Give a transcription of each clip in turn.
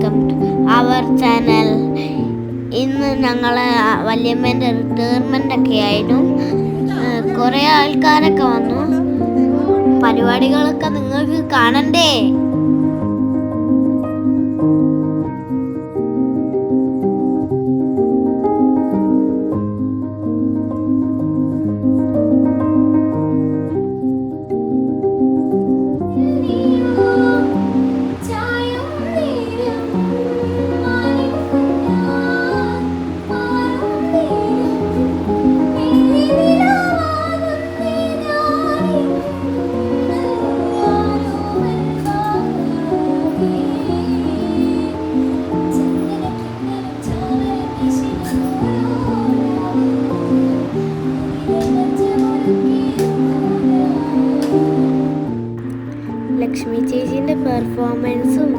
Welcome to our channel. ഇന്ന് ഞങ്ങൾ വല്യമ്മേൻ്റെ retirement ഒക്കെ ആയിരുന്നു. കുറേ ആൾക്കാരൊക്കെ വന്നു. പരിപാടികളൊക്കെ നിങ്ങൾക്ക് കാണണ്ടേ? ലക്ഷ്മി ചേച്ചീൻ്റെ പെർഫോമൻസും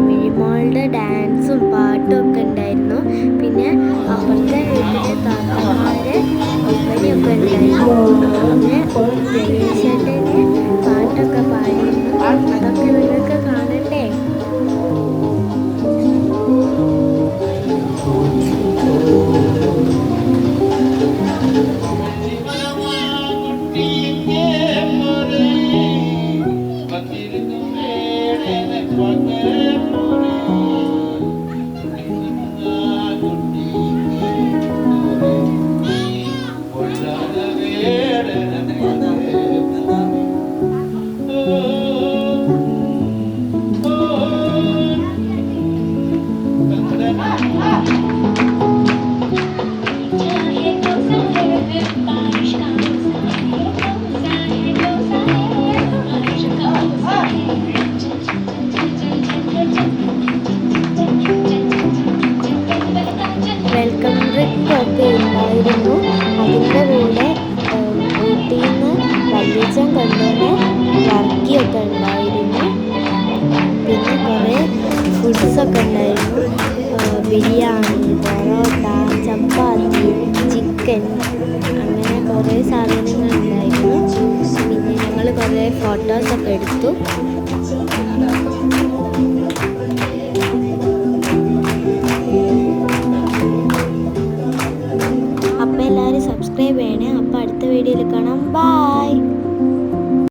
മിഴിമോളുടെ ഡാൻസും പാട്ടും ഒക്കെ ഉണ്ടായിരുന്നു. പിന്നെ അപ്പുറത്തെ വീട്ടിലെ താത്തമാരുടെ ഒപ്പനയൊക്കെ ഉണ്ടായിരുന്നു. പിന്നെ ജഗേഷേട്ടന് പാട്ടൊക്കെ പാടിയിരുന്നു. അതൊക്കെ നിങ്ങൾക്ക് കാണണ്ടേ? വെൽക്കം ഡ്രിങ്ക് ഒക്കെ ഉണ്ടായിരുന്നു. അതിൻ്റെ കൂടെ ഊട്ടിയിൽ നിന്ന് വല്യച്ഛൻ കൊണ്ടുവന്ന ടർക്കിയൊക്കെ ഉണ്ടായിരുന്നു. പിന്നെ കുറേ ഫുഡ്സൊക്കെ ഉണ്ടായിരുന്നു. ബിരിയാണി, പൊറോട്ട, ചപ്പാത്തി, ചിക്കൻ, അങ്ങനെ കുറേ സാധനങ്ങൾ ഉണ്ടായിരുന്നു. പിന്നെ ഞങ്ങൾ കുറേ ഫോട്ടോസൊക്കെ എടുത്തു.